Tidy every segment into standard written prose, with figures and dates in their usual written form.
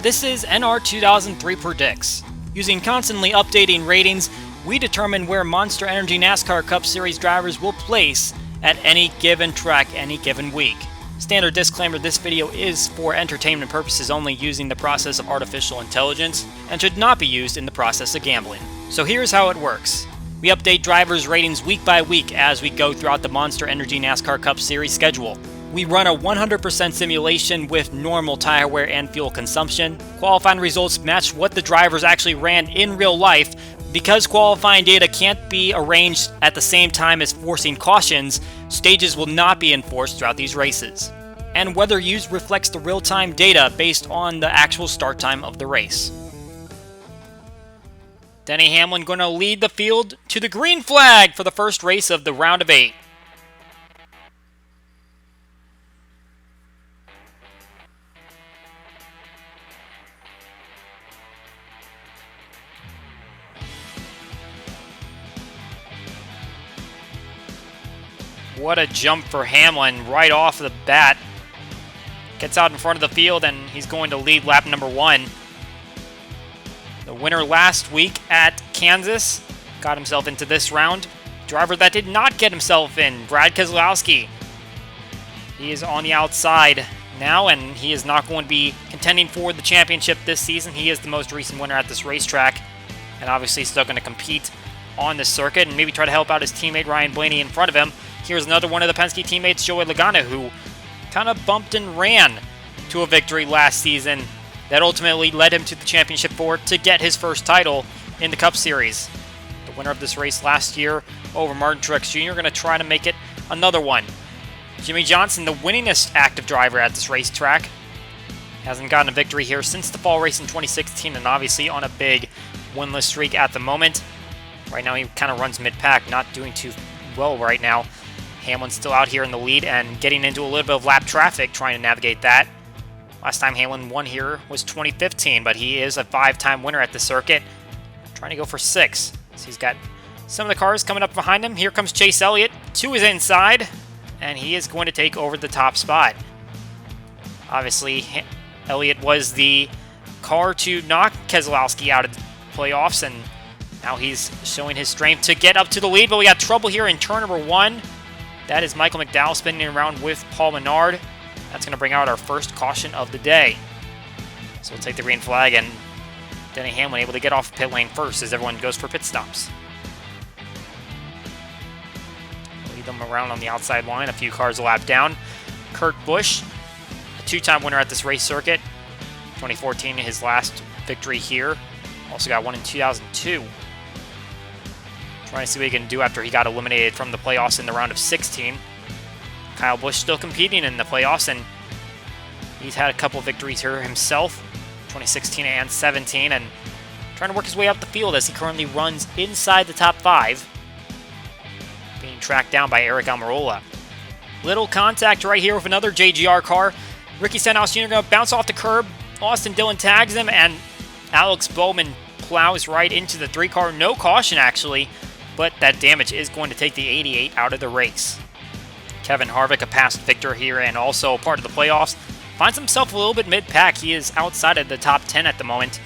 This is NR2003 Predicts. Using constantly updating ratings, we determine where Monster Energy NASCAR Cup Series drivers will place at any given track any given week. Standard disclaimer, this video is for entertainment purposes only, using the process of artificial intelligence, and should not be used in the process of gambling. So here's how it works. We update drivers' ratings week by week as we go throughout the Monster Energy NASCAR Cup Series schedule. We run a 100% simulation with normal tire wear and fuel consumption. Qualifying results match what the drivers actually ran in real life. Because qualifying data can't be arranged at the same time as forcing cautions, stages will not be enforced throughout these races. And weather used reflects the real-time data based on the actual start time of the race. Denny Hamlin going to lead the field to the green flag for the first race of the round of 8. What a jump for Hamlin right off the bat. Gets out in front of the field and he's going to lead lap number 1. The winner last week at Kansas got himself into this round. Driver that did not get himself in, Brad Keselowski. He is on the outside now and he is not going to be contending for the championship this season. He is the most recent winner at this racetrack and obviously still going to compete on this circuit and maybe try to help out his teammate Ryan Blaney in front of him. Here's another one of the Penske teammates, Joey Logano, who kind of bumped and ran to a victory last season that ultimately led him to the championship board to get his first title in the Cup Series. The winner of this race last year over Martin Truex Jr. going to try to make it another one. Jimmy Johnson, the winningest active driver at this racetrack, hasn't gotten a victory here since the fall race in 2016 and obviously on a big winless streak at the moment. Right now he kind of runs mid-pack, not doing too well right now. Hamlin's still out here in the lead and getting into a little bit of lap traffic, trying to navigate that. Last time Hamlin won here was 2015, but he is a 5-time winner at the circuit. Trying to go for 6. So he's got some of the cars coming up behind him. Here comes Chase Elliott to his inside, and he is going to take over the top spot. Obviously, Elliott was the car to knock Keselowski out of the playoffs, and now he's showing his strength to get up to the lead, but we got trouble here in turn number 1. That is Michael McDowell spinning around with Paul Menard. That's going to bring out our first caution of the day. So we'll take the green flag, and Denny Hamlin able to get off pit lane first as everyone goes for pit stops. Lead them around on the outside line, a few cars a lap down. Kurt Busch, a 2-time winner at this race circuit. 2014, his last victory here. Also got one in 2002. Trying to see what he can do after he got eliminated from the playoffs in the round of 16. Kyle Busch still competing in the playoffs, and he's had a couple victories here himself, 2016 and 17, and trying to work his way up the field as he currently runs inside the top 5, being tracked down by Eric Almirola. Little contact right here with another JGR car. Ricky Stenhouse Jr. going to bounce off the curb. Austin Dillon tags him, and Alex Bowman plows right into the 3-car. No caution, actually, but that damage is going to take the 88 out of the race. Kevin Harvick, a past victor here and also part of the playoffs, finds himself a little bit mid-pack. He is outside of the top 10 at the moment.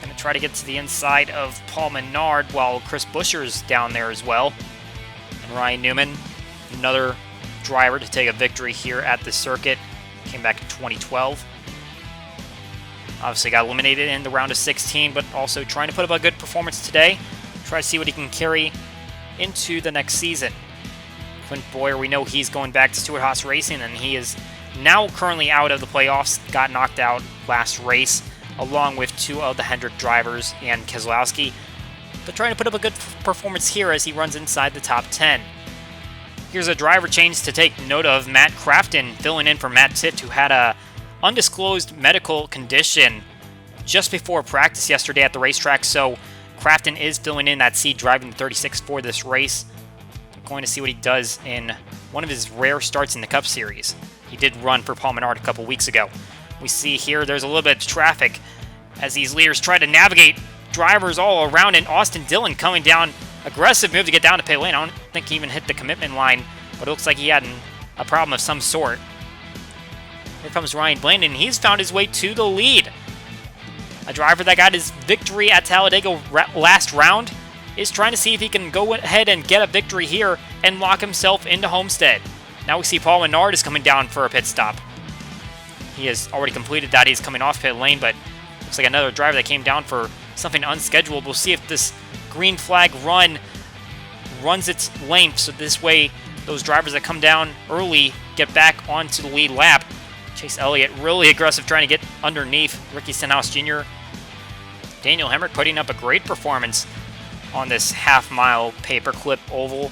Going to try to get to the inside of Paul Menard while Chris Buescher's down there as well. And Ryan Newman, another driver to take a victory here at the circuit. Came back in 2012. Obviously got eliminated in the round of 16, but also trying to put up a good performance today. Try to see what he can carry into the next season. Clint Boyer, we know he's going back to Stewart-Haas Racing, and he is now currently out of the playoffs. Got knocked out last race, along with 2 of the Hendrick drivers and Keselowski. But trying to put up a good performance here as he runs inside the top 10. Here's a driver change to take note of. Matt Crafton filling in for Matt Tifft, who had a undisclosed medical condition just before practice yesterday at the racetrack, so Crafton is filling in that seat, driving the 36 for this race. We're going to see what he does in one of his rare starts in the Cup Series. He did run for Paul Menard a couple weeks ago. We see here there's a little bit of traffic as these leaders try to navigate drivers all around, and Austin Dillon coming down. Aggressive move to get down to pit lane. I don't think he even hit the commitment line, but it looks like he had a problem of some sort. Here comes Ryan Blaney, and he's found his way to the lead. A driver that got his victory at Talladega last round is trying to see if he can go ahead and get a victory here and lock himself into Homestead. Now we see Paul Menard is coming down for a pit stop. He has already completed that. He's coming off pit lane, but looks like another driver that came down for something unscheduled. We'll see if this green flag run runs its length, so this way those drivers that come down early get back onto the lead lap. Chase Elliott really aggressive trying to get underneath Ricky Stenhouse Jr. Daniel Hemrick putting up a great performance on this half-mile paperclip oval.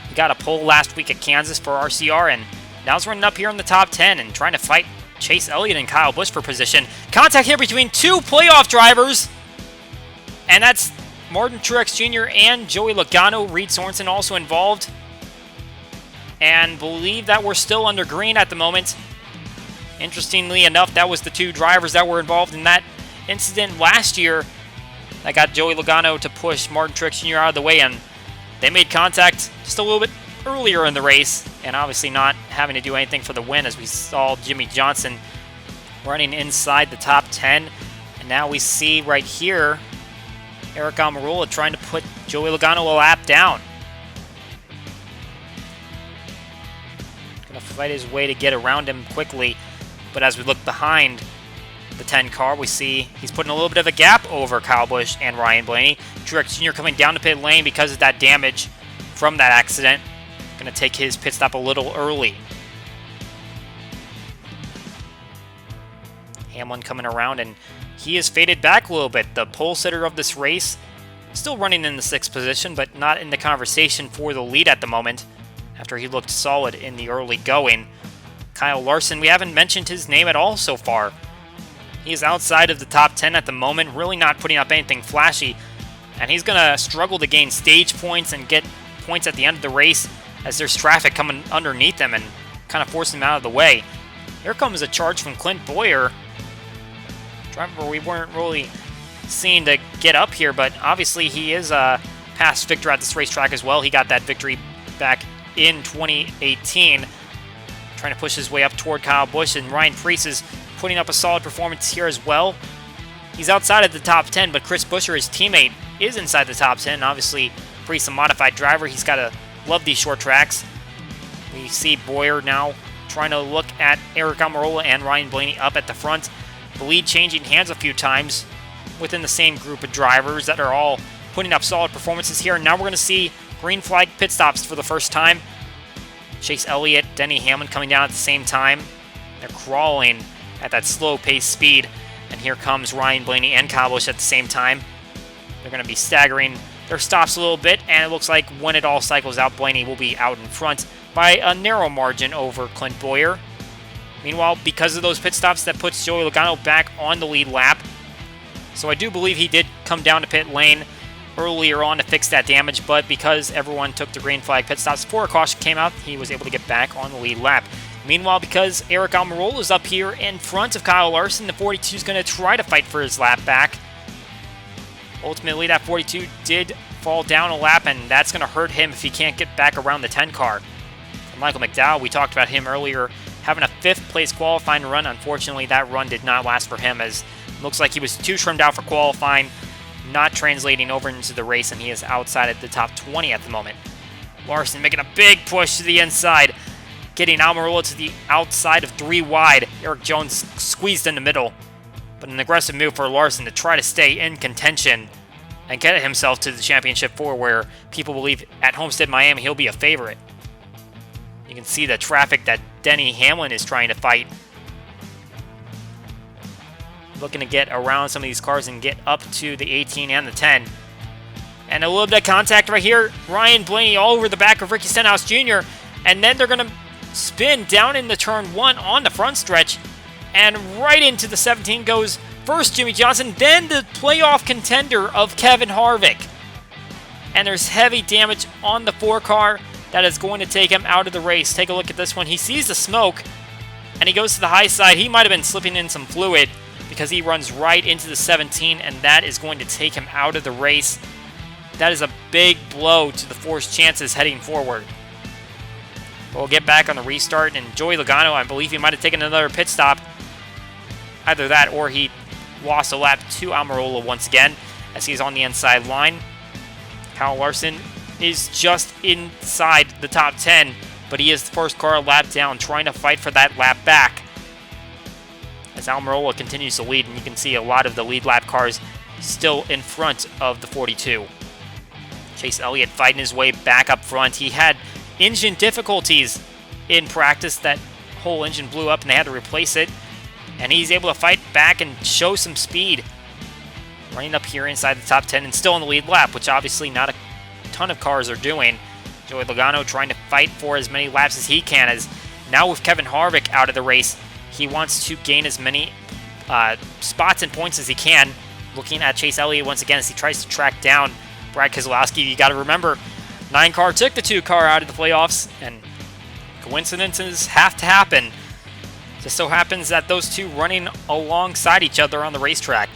He got a pole last week at Kansas for RCR, and now he's running up here in the top 10 and trying to fight Chase Elliott and Kyle Busch for position. Contact here between two playoff drivers, and that's Martin Truex Jr. and Joey Logano. Reed Sorensen also involved, and believe that we're still under green at the moment. Interestingly enough, that was the two drivers that were involved in that incident last year that got Joey Logano to push Martin Truex Jr. out of the way, and they made contact just a little bit earlier in the race, and obviously not having to do anything for the win, as we saw Jimmy Johnson running inside the top 10. And now we see right here Aric Almirola trying to put Joey Logano a lap down. Gonna fight his way to get around him quickly, but as we look behind the 10 car, we see he's putting a little bit of a gap over Kyle Busch and Ryan Blaney. Truex Jr. coming down to pit lane because of that damage from that accident. Going to take his pit stop a little early. Hamlin coming around, and he is faded back a little bit. The pole sitter of this race still running in the 6th position, but not in the conversation for the lead at the moment after he looked solid in the early going. Kyle Larson, we haven't mentioned his name at all so far. He is outside of the top 10 at the moment, really not putting up anything flashy, and he's going to struggle to gain stage points and get points at the end of the race as there's traffic coming underneath him and kind of forcing him out of the way. Here comes a charge from Clint Boyer. Driver we weren't really seen to get up here, but obviously he is a past victor at this racetrack as well. He got that victory back in 2018. Trying to push his way up toward Kyle Busch, and Ryan Preece is putting up a solid performance here as well. He's outside of the top 10, but Chris Buescher, his teammate, is inside the top 10. Obviously, Preece, a modified driver. He's got to love these short tracks. We see Boyer now trying to look at Aric Almirola and Ryan Blaney up at the front. The lead changing hands a few times within the same group of drivers that are all putting up solid performances here. And now we're going to see green flag pit stops for the first time. Chase Elliott, Denny Hamlin coming down at the same time. They're crawling at that slow pace speed. And here comes Ryan Blaney and Kyle Busch at the same time. They're going to be staggering their stops a little bit, and it looks like when it all cycles out, Blaney will be out in front by a narrow margin over Clint Boyer. Meanwhile, because of those pit stops, that puts Joey Logano back on the lead lap. So I do believe he did come down to pit lane earlier on to fix that damage, but because everyone took the green flag pit stops before a caution came out, he was able to get back on the lead lap. Meanwhile, because Aric Almirola is up here in front of Kyle Larson, the 42 is going to try to fight for his lap back. Ultimately, that 42 did fall down a lap, and that's going to hurt him if he can't get back around the 10 car. For Michael McDowell, we talked about him earlier, having a 5th place qualifying run. Unfortunately, that run did not last for him, as it looks like he was too trimmed out for qualifying, not translating over into the race, and he is outside at the top 20 at the moment. Larson making a big push to the inside, getting Almirola to the outside of 3 wide. Eric Jones squeezed in the middle, but an aggressive move for Larson to try to stay in contention and get himself to the championship 4, where people believe at Homestead, Miami, he'll be a favorite. You can see the traffic that Denny Hamlin is trying to fight. Looking to get around some of these cars and get up to the 18 and the 10. And a little bit of contact right here. Ryan Blaney all over the back of Ricky Stenhouse Jr. And then they're going to spin down into turn 1 on the front stretch. And right into the 17 goes first Jimmy Johnson, then the playoff contender of Kevin Harvick. And there's heavy damage on the 4 car that is going to take him out of the race. Take a look at this one. He sees the smoke, and he goes to the high side. He might have been slipping in some fluid because he runs right into the 17, and that is going to take him out of the race. That is a big blow to the Force chances heading forward. But we'll get back on the restart, and Joey Logano, I believe he might have taken another pit stop. Either that or he lost a lap to Almirola once again as he's on the inside line. Kyle Larson is just inside the top 10, but he is the first car a lap down, trying to fight for that lap back. As Almirola continues to lead, and you can see a lot of the lead lap cars still in front of the 42. Chase Elliott fighting his way back up front. He had engine difficulties in practice. That whole engine blew up and they had to replace it. And he's able to fight back and show some speed. Running up here inside the top 10 and still in the lead lap, which obviously not a ton of cars are doing. Joey Logano trying to fight for as many laps as he can, as now with Kevin Harvick out of the race, he wants to gain as many spots and points as he can. Looking at Chase Elliott once again as he tries to track down Brad Keselowski. You got to remember, 9 car took the 2 car out of the playoffs, and coincidences have to happen. Just so happens that those two running alongside each other on the racetrack.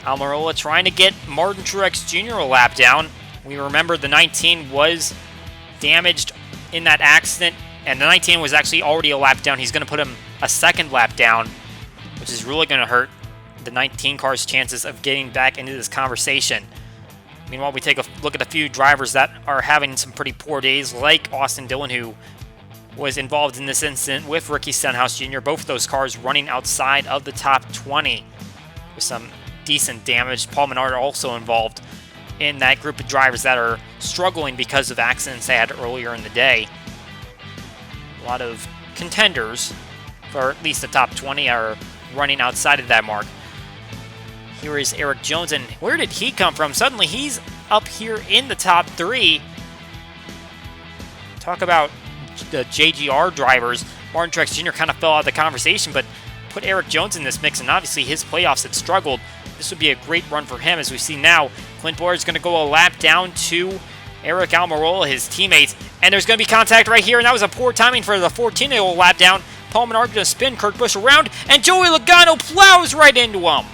Almirola trying to get Martin Truex Jr. a lap down. We remember the 19 was damaged in that accident, and the 19 was actually already a lap down. He's going to put him a second lap down, which is really going to hurt the 19 car's chances of getting back into this conversation. Meanwhile, we take a look at a few drivers that are having some pretty poor days, like Austin Dillon, who was involved in this incident with Ricky Stenhouse Jr. Both of those cars running outside of the top 20 with some decent damage. Paul Menard also involved in that group of drivers that are struggling because of accidents they had earlier in the day. A lot of contenders for at least the top 20 are running outside of that mark. Here is Eric Jones, and where did he come from? Suddenly he's up here in the top 3. Talk about the JGR drivers. Martin Truex Jr. kind of fell out of the conversation, but put Eric Jones in this mix, and obviously his playoffs had struggled. This would be a great run for him, as we see now. Clint Bowyer is going to go a lap down to Eric Almirola, his teammates, and there's going to be contact right here, and that was a poor timing for the 14-year-old lap down. Paul Menard going to spin Kurt Busch around, and Joey Logano plows right into him.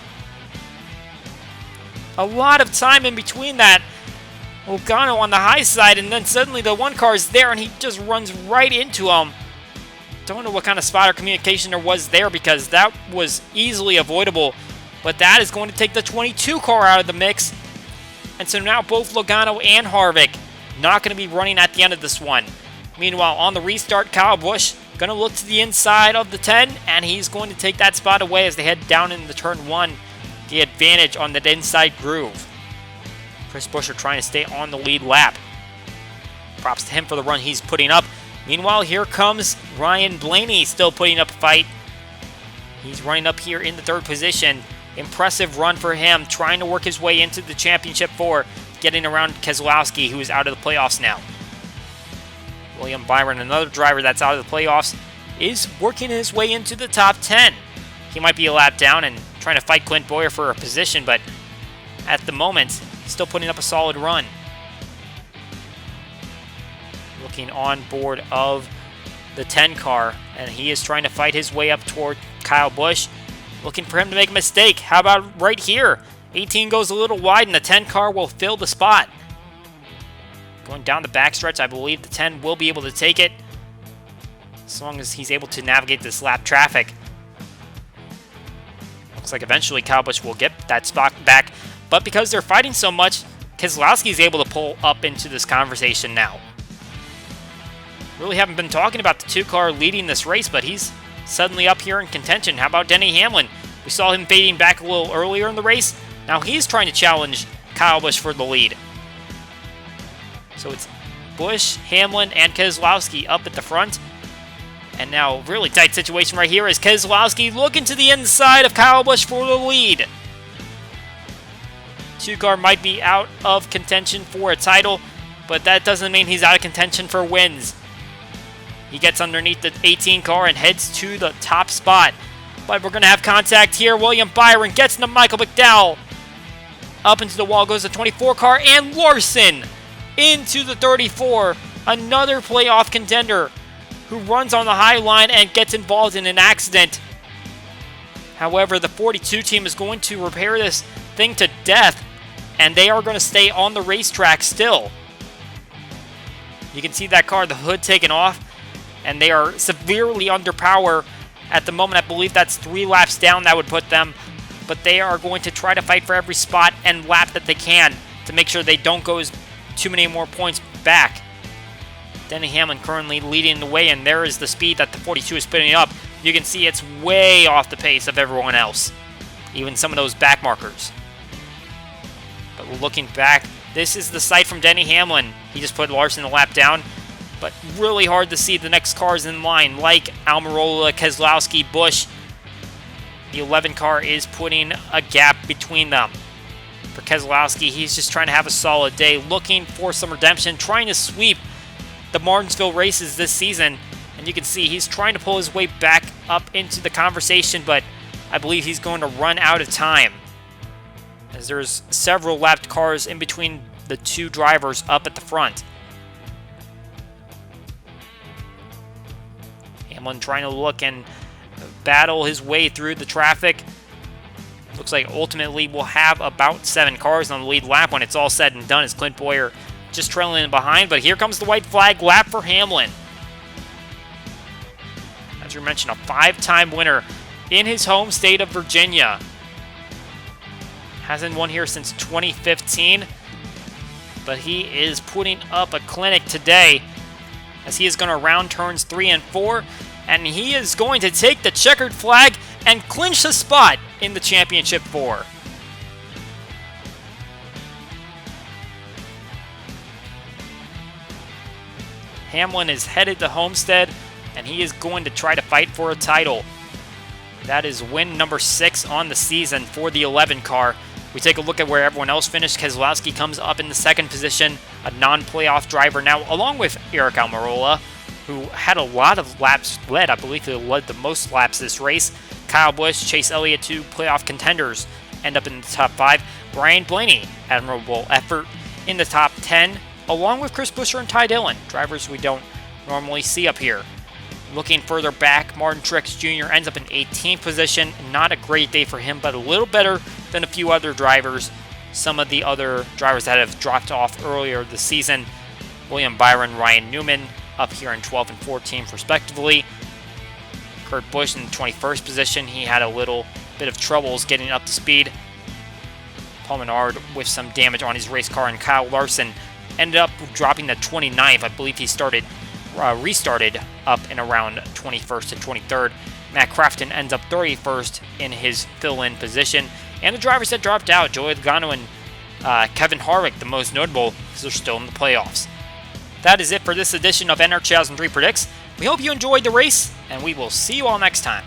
A lot of time in between that. Logano on the high side, and then suddenly the one car is there, and he just runs right into him. Don't know what kind of spotter communication there was there, because that was easily avoidable. But that is going to take the 22 car out of the mix. And so now both Logano and Harvick not going to be running at the end of this one. Meanwhile, on the restart, Kyle Busch going to look to the inside of the 10, and he's going to take that spot away as they head down into turn 1. The advantage on that inside groove. Chris Buescher trying to stay on the lead lap. Props to him for the run he's putting up. Meanwhile, here comes Ryan Blaney, still putting up a fight. He's running up here in the 3rd position. Impressive run for him, trying to work his way into the championship 4, getting around Keselowski, who is out of the playoffs now. William Byron, another driver that's out of the playoffs, is working his way into the top 10. He might be a lap down and trying to fight Clint Bowyer for a position, but at the moment, still putting up a solid run. Looking on board of the 10 car, and he is trying to fight his way up toward Kyle Busch, looking for him to make a mistake. How about right here? 18 goes a little wide, and the 10 car will fill the spot. Going down the backstretch, I believe the 10 will be able to take it, as long as he's able to navigate this lap traffic. Looks like eventually Kyle Busch will get that spot back, but because they're fighting so much, Keselowski is able to pull up into this conversation now. Really haven't been talking about the 2 car leading this race, but he's suddenly up here in contention. How about Denny Hamlin? We saw him fading back a little earlier in the race. Now he's trying to challenge Kyle Busch for the lead. So it's Busch, Hamlin, and Keselowski up at the front. And now, really tight situation right here as Keselowski looking to the inside of Kyle Busch for the lead. 2 car might be out of contention for a title, but that doesn't mean he's out of contention for wins. He gets underneath the 18 car and heads to the top spot. But we're going to have contact here. William Byron gets into Michael McDowell. Up into the wall goes the 24 car, and Larson into the 34. Another playoff contender who runs on the high line and gets involved in an accident. However, the 42 team is going to repair this thing to death, and they are going to stay on the racetrack still. You can see that car, the hood taken off, and they are severely under power at the moment. I believe that's 3 laps down. That would put them but they are going to try to fight for every spot and lap that they can to make sure they don't go too many more points back. Denny Hamlin currently leading the way, and there is the speed that the 42 is putting up. You can see it's way off the pace of everyone else, even some of those back markers. But looking back, this is the sight from Denny Hamlin. He just put Larson a lap down, but really hard to see the next cars in line, like Almirola, Keselowski, Busch. The 11 car is putting a gap between them. For Keselowski, he's just trying to have a solid day, looking for some redemption, trying to sweep the Martinsville races this season. And you can see he's trying to pull his way back up into the conversation, but I believe he's going to run out of time, as there's several lapped cars in between the two drivers up at the front. Hamlin trying to look and battle his way through the traffic. Looks like ultimately we'll have about 7 cars on the lead lap when it's all said and done, as Clint Boyer just trailing in behind. But here comes the white flag lap for Hamlin. As you mentioned, a 5-time winner in his home state of Virginia. Hasn't won here since 2015, but he is putting up a clinic today, as he is going to round turns 3 and 4, and he is going to take the checkered flag and clinch the spot in the championship 4. Hamlin is headed to Homestead, and he is going to try to fight for a title. That is win number 6 on the season for the 11 car. We take a look at where everyone else finished. Keselowski comes up in the 2nd position, a non-playoff driver now, along with Eric Almirola, who had a lot of laps led. I believe he led the most laps this race. Kyle Busch, Chase Elliott, 2 playoff contenders, end up in the top 5. Brian Blaney, admirable effort in the top 10, along with Chris Buescher and Ty Dillon, drivers we don't normally see up here. Looking further back, Martin Truex Jr. ends up in 18th position. Not a great day for him, but a little better than a few other drivers. Some of the other drivers that have dropped off earlier this season, William Byron, Ryan Newman, up here in 12th and 14th respectively. Kurt Busch in the 21st position. He had a little bit of troubles getting up to speed. Paul Menard with some damage on his race car, and Kyle Larson ended up dropping to 29th. I believe he restarted up in around 21st and 23rd. Matt Crafton ends up 31st in his fill-in position. And the drivers that dropped out, Joey Logano and Kevin Harvick, the most notable, because they're still in the playoffs. That is it for this edition of NR2003 Predicts. We hope you enjoyed the race, and we will see you all next time.